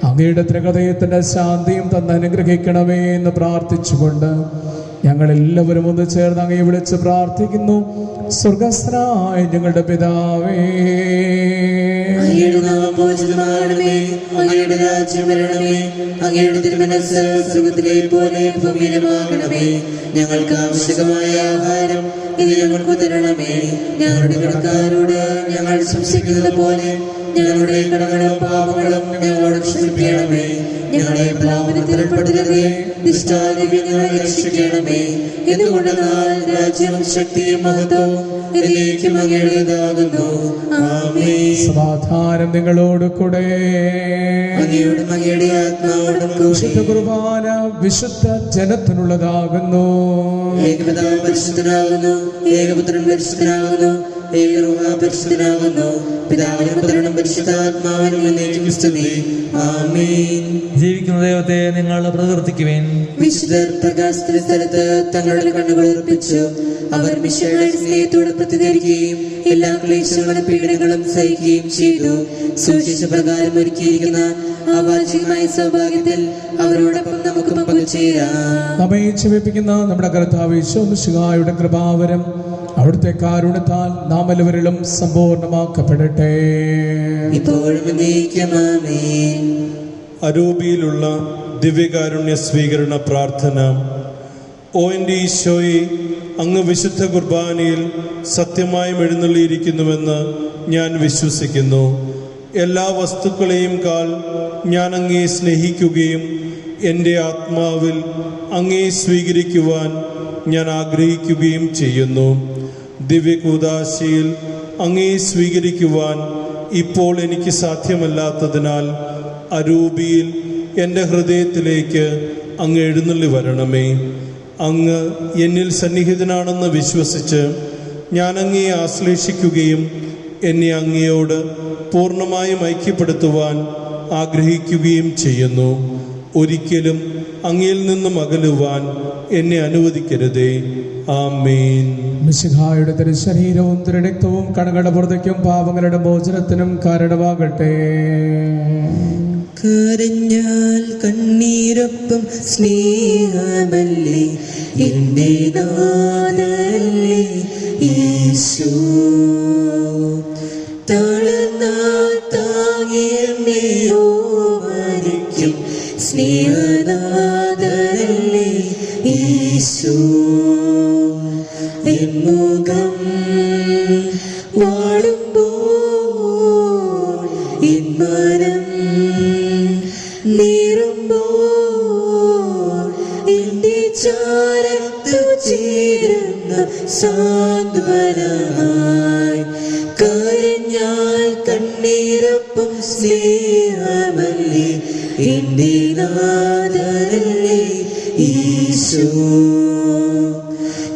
അങ്ങയുടെ ത്രിഹൃദയത്തിന്റെ ശാന്തിയും തന്ന് അനുഗ്രഹിക്കണമേ എന്ന് പ്രാർത്ഥിച്ചുകൊണ്ട് ഞങ്ങളെല്ലാവരും ഒന്ന് ചേർന്ന് അങ്ങയെ വിളിച്ച് പ്രാർത്ഥിക്കുന്നു. സ്വർഗസ്ഥനായ ഞങ്ങളുടെ പിതാവേ, അങ്ങയുടെ നാമം പൂജിതമാകണമേ, അങ്ങയുടെ രാജ്യം വരണമേ, അങ്ങയുടെ തിരുമനസ്സ് സ്വർഗ്ഗത്തിലെ പോലെ ഭൂമിയിലുമാകണമേ. ഞങ്ങൾക്ക് ആവശ്യമായ ആഹാരം ഇത് ഞങ്ങൾക്ക് തരണമേ. ഞങ്ങളുടെ കടക്കാരോട് ഞങ്ങൾ ശംസിക്കുന്നത് പോലെ ഞങ്ങളുടെ കടങ്ങളും പാപങ്ങളും ഞങ്ങളോട് ക്ഷമിക്കണമേ. ഞങ്ങളെ പ്രലോഭനത്തിൽ ഉൾപ്പെടുത്തരുതേ, ദുഷ്ടാരൂപിയിൽ ഞങ്ങളെ രക്ഷിക്കണമേ. എന്തുകൊണ്ടെന്നാൽ രാജ്യവും ശക്തിയും മഹത്വവും എന്നേക്കും അങ്ങയുടേതാകുന്നു. ആമേൻ. സമാധാനം നിങ്ങളോട് കൂടെ. അങ്ങയോടും അങ്ങയുടെ ആത്മാവോടും വിശുദ്ധ കുർബാന വിശുദ്ധ ജനത്തിനുള്ളതാകുന്നു. ഏകപിതാവ് പരിശുദ്ധനാകുന്നു, ഏകപുത്രൻ പരിശുദ്ധനാകുന്നു, ഏകരൂഹ പരിശുദ്ധനാകുന്നു. പിതാവിനും പുത്രനും പരിശുദ്ധാത്മാവിനും എന്നേക്കും സ്തുതി. ആമേൻ. ജീവിക്കുന്ന ദൈവത്തെ നിങ്ങൾ പ്രകീർത്തിക്കുവിൻ. വിശുദ്ധർ പ്രകാശത്തിന്റെ സ്ഥലത്ത് തങ്ങളുടെ കണ്ണുകൾ ഉറപ്പിച്ചു. അവർ മിശിഹായുടെ സ്നേഹത്തോട് പ്രതികരിക്കുകയും എല്ലാ ക്ലേശങ്ങളും പീഡനങ്ങളും സഹിക്കുകയും ചെയ്തു. സുവിശേഷ പ്രകാരം ഒരുക്കിയിരിക്കുന്ന ആവാചികമായ സൗഭാഗ്യത്തിൽ അവരോടൊപ്പം നമുക്ക് പങ്കുചേരാം. നമ്മെ ജീവിപ്പിക്കുന്ന നമ്മുടെ കർത്താവ് യേശുമിശിഹായുടെ കൃപാവരം അവിടുത്തെ കാരുണ്യത്താൽ നാം എല്ലാവരിലും സമ്പൂർണ്ണമാക്കപ്പെടട്ടെ. ഇപ്പോഴും എന്നേക്കും ആമേൻ. അരൂപിയിലുള്ള ദിവ്യകാരുണ്യ സ്വീകരണ പ്രാർത്ഥന. ഓ എൻ്റെ ഈശോയെ, അങ്ങ് വിശുദ്ധ കുർബാനയിൽ സത്യമായും എഴുന്നള്ളിയിരിക്കുന്നുവെന്ന് ഞാൻ വിശ്വസിക്കുന്നു. എല്ലാ വസ്തുക്കളെയും കാൾ ഞാൻ അങ്ങയെ സ്നേഹിക്കുകയും എൻ്റെ ആത്മാവിൽ അങ്ങയെ സ്വീകരിക്കുവാൻ ഞാൻ ആഗ്രഹിക്കുകയും ചെയ്യുന്നു. ദിവ്യകൂദാശയിൽ അങ്ങയെ സ്വീകരിക്കുവാൻ ഇപ്പോൾ എനിക്ക് സാധ്യമല്ലാത്തതിനാൽ അരൂപിയിൽ എൻ്റെ ഹൃദയത്തിലേക്ക് അങ്ങ് എഴുന്നള്ളി വരണമേ. അങ്ങ് എന്നിൽ സന്നിഹിതനാണെന്ന് വിശ്വസിച്ച് ഞാൻ അങ്ങയെ ആശ്ലേഷിക്കുകയും എന്നെ അങ്ങയോട് പൂർണ്ണമായും ഐക്യപ്പെടുത്തുവാൻ ആഗ്രഹിക്കുകയും ചെയ്യുന്നു. ഒരിക്കലും അങ്ങയിൽ നിന്നും അകലുവാൻ എന്നെ അനുവദിക്കരുതേ. ആമേൻ. മിശിഹായുടെ തിരുശരീരവും തിരുരക്തവും കടങ്ങളുടെ പുറത്തേക്കും പാപങ്ങളുടെ മോചനത്തിനും കാരണമാകട്ടെ. കരഞ്ഞാൽ കണ്ണീരൊപ്പം സ്നേഹമല്ലേ എന്റെ നാഥനല്ലേ യേശു. തളർന്നാൽ താങ്ങിയെന്നെയോ മരിക്കും സ്നേഹനാഥനല്ലേ യേശു. എൻ മുഖം വാടുമ്പോൾ എൻ മനം നീറുമ്പോൾ എന്റെ ചാരത്തു ചേരുന്ന സാന്ത്വനമായി കരഞ്ഞാൽ കണ്ണീരൊപ്പം സ്നേഹമല്ലേ എന്റെ നാഥനല്ലേ യേശു.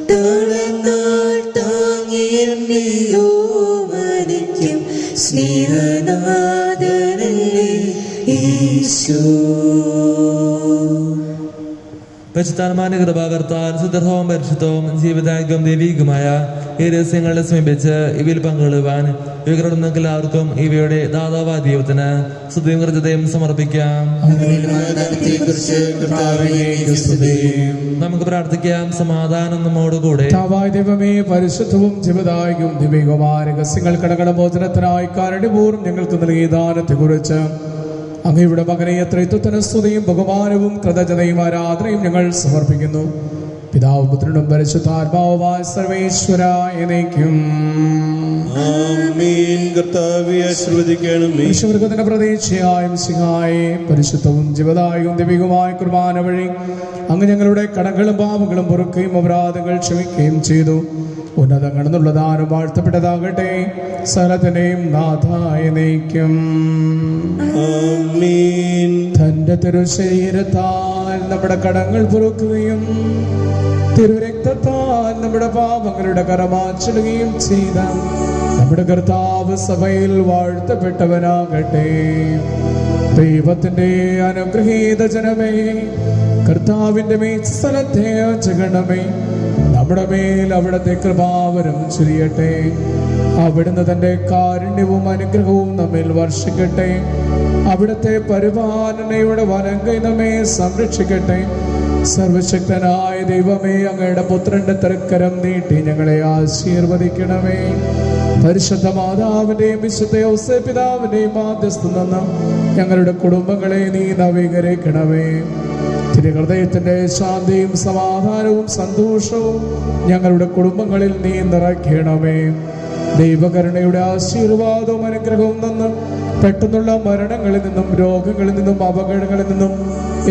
തളർന്നാൽ താങ്ങിയെന്നെയോ മരിക്കും സ്നേഹനാഥനല്ലേ യേശു. പരിശുദ്ധാത്മാവിന്റെ കൃപാകർത്താൽ സുദൃഢവും പരിശുദ്ധവും ജീവിതാംഗവും ദൈവികമായ ഈ രഹസ്യങ്ങളെ സമീപിച്ച് ഇവയിൽ പങ്കുകൊള്ളുവാൻ ഇവരുടെ നിങ്ങൾക്ക് എല്ലാവർക്കും ഇവയുടെ ദാതാവായ ദൈവത്തിന് സ്തുതിയും കൃതയും സമർപ്പിക്കാം. നമുക്ക് പ്രാർത്ഥിക്കാം. സമാധാനം നമ്മോടുകൂടെ. ദൈവമേ, പരിശുദ്ധവും ജീവദായകവും ദിവ്യവുമായ രഹസ്യങ്ങൾ കടകടമോചനത്തിനായി കാരുണ്യപൂർവ്വം ഞങ്ങൾക്ക് നൽകിയ ദാനത്തെ കുറിച്ച് അങ്ങയുടെ മകനെ ത്രൈത്വത്തിന് സ്തുതിയും ബഹുമാനവും കൃതജ്ഞതയും ആരാധനയും ഞങ്ങൾ സമർപ്പിക്കുന്നു. പിതാവും പുത്രനും പരിശുദ്ധാത്മാവുമായ സർവേശ്വരായ എന്നേക്കും. ആമേൻ. കർത്താവേ, ആശീർവദിക്കണമേ. ഈശ്വരത്തിന്റെ പ്രതീക്ഷയായ മിശിഹായെ, പരിശുദ്ധവും ജീവദായകവും ദിവ്യവുമായ കുർബാന വഴി അങ്ങ് ഞങ്ങളുടെ കടങ്ങളും പാപങ്ങളും പൊറുക്കുകയും അപരാധങ്ങൾ ക്ഷമിക്കുകയും ചെയ്തു. ഉന്നതങ്ങളിൽ നിന്നുള്ള ദാനം വാഴ്ത്തപ്പെട്ടതാകട്ടെ. സകലത്തിന്റെയും നാഥായ എന്നേക്കും. ആമേൻ. തന്റെ തിരുശരീരത്താൽ നമ്മുടെ കടങ്ങൾ പൊറുക്കുകയും തിരുരക്തത്താൽ നമ്മുടെ പാപങ്ങളുടെ കരമാച്ചിടുകയും ചെയ്ത നമ്മുടെ കർത്താവ് സഭയിൽ വാഴ്ത്തപ്പെട്ടവനാകട്ടെ. ദൈവത്തിന്റെ അനുഗ്രഹീത ജനമേ, കർത്താവിന്റെ മേൽസ്ഥലത്തെ ജഗണമേ, നമ്മുടെ മേൽ അവിടുത്തെ കൃപാവരം ചൊരിയട്ടെ. അവിടുന്ന് തന്റെ കാരുണ്യവും അനുഗ്രഹവും നമ്മിൽ വർഷിക്കട്ടെ. അവിടുത്തെ പരിപാലനയുടെ വലങ്കൈ നമ്മെ സംരക്ഷിക്കട്ടെ. സർവശക്തനായ ദൈവമേ, അങ്ങയുടെ പുത്രന്റെ തൃക്കരം നീട്ടി ഞങ്ങളെ ആശീർവദിക്കണമേ. പരിശുദ്ധ മാതാവിന്റെയും വിശുദ്ധ ഔസേപ്പ് പിതാവിന്റെയും മാധ്യസ്ഥം നിന്ന് ഞങ്ങളുടെ കുടുംബങ്ങളെ നീ നവീകരിക്കണമേ. തിരുഹൃദയത്തിന്റെ ശാന്തിയും സമാധാനവും സന്തോഷവും ഞങ്ങളുടെ കുടുംബങ്ങളിൽ നീ നിറയ്ക്കണമേ. ദൈവകരുണയുടെ ആശീർവാദവും അനുഗ്രഹവും നിന്നും പെട്ടെന്നുള്ള മരണങ്ങളിൽ നിന്നും രോഗങ്ങളിൽ നിന്നും അപകടങ്ങളിൽ നിന്നും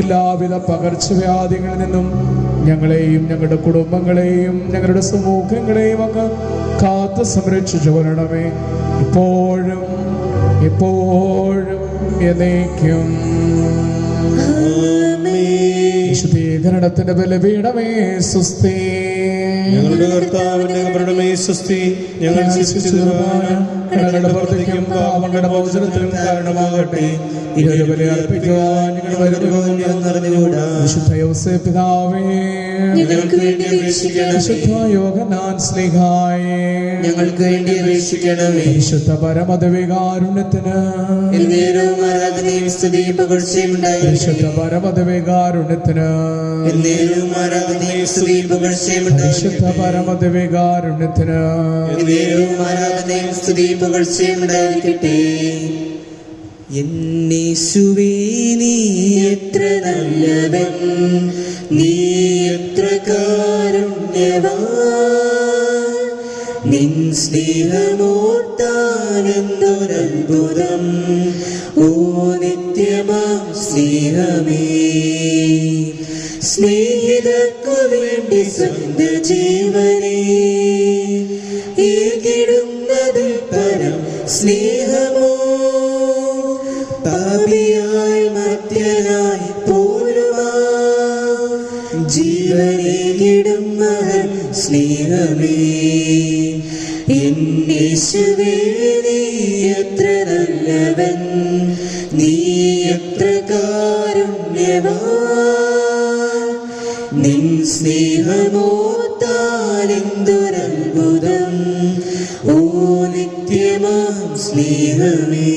എല്ലാവിധ പകർച്ചവ്യാധികളിൽ നിന്നും ഞങ്ങളെയും ഞങ്ങളുടെ കുടുംബങ്ങളെയും ഞങ്ങളുടെ സമൂഹങ്ങളെയും അങ്ങ് കാത്തു സംരക്ഷിച്ചു കൊള്ളണമേ. ഇപ്പോഴും എപ്പോഴും എന്നേക്കും. വിശുദ്ധീകരണത്തിന്റെ ബലപീഠമേ സ്വസ്തി. ഞങ്ങളുടെ കർത്താവിന്റെ കബറിടമേ സ്വസ്തി. ഞങ്ങൾ ഞങ്ങളുടെ പ്രവൃത്തിക്കും പാപങ്ങളുടെ മോചനത്തിനും കാരണമാകട്ടെ. ഇതൊരു ബലി അർപ്പിക്കുവാൻ ഞങ്ങൾ വരുന്നതും എന്നറിഞ്ഞുകൂടാ. വിശുദ്ധ യോസേപ്പ് പിതാവേ, ഞങ്ങൾക്ക് വേണ്ടി അപേക്ഷിക്കണമേ. വിശുദ്ധ യോഹന്നാൻ ശ്ലീഹായേ, ഞങ്ങൾക്ക് വേണ്ടി അപേക്ഷിക്കണമേ. വിശുദ്ധ പരമദിവ്യകാരുണ്യത്തിന് എന്നേരവും ആരാധനയും സ്തുതിയും പുകഴ്ചയും ഉണ്ടായിരിക്കട്ടെ. വിശുദ്ധ പരമദിവ്യകാരുണ്യത്തിന് എന്നേരവും ആരാധനയും സ്തുതിയും പുകഴ്ചയും വിശുദ്ധ ഉണ്ടായിരിക്കട്ടെ. പരമദിവ്യകാരുണ്യത്തിന് എന്നേരവും ആരാധനയും സ്തുതിയും പുകഴ്ചയും ഉണ്ടായിരിക്കട്ടെ. എന്നേശുവേ, നീ എത്ര നല്ലവൻ, നീ എത്ര കാരുണ്യവാൻ, നിൻ സ്നേഹമോർത്താനെന്തൊരത്ഭുതം, ഓ നിത്യമാ സ്നേഹമേ. സ്നേഹിതർക്കു വേണ്ടി സ്വന്തം ജീവനെ ഏകിടുന്നതിൽ പരം സ്നേഹമോ, പാപിയായി മർത്യനായി പോലുമാ ജീവനേകിടും മഹൻ സ്നേഹമേ. എന്നേശുവേ, നീ എത്ര നല്ലവൻ, നീ എത്ര കാരുണ്യവാൻ, നിൻ സ്നേഹമോർത്താലെന്തൊരത്ഭുതം, ഓ നിത്യമാം സ്നേഹമേ.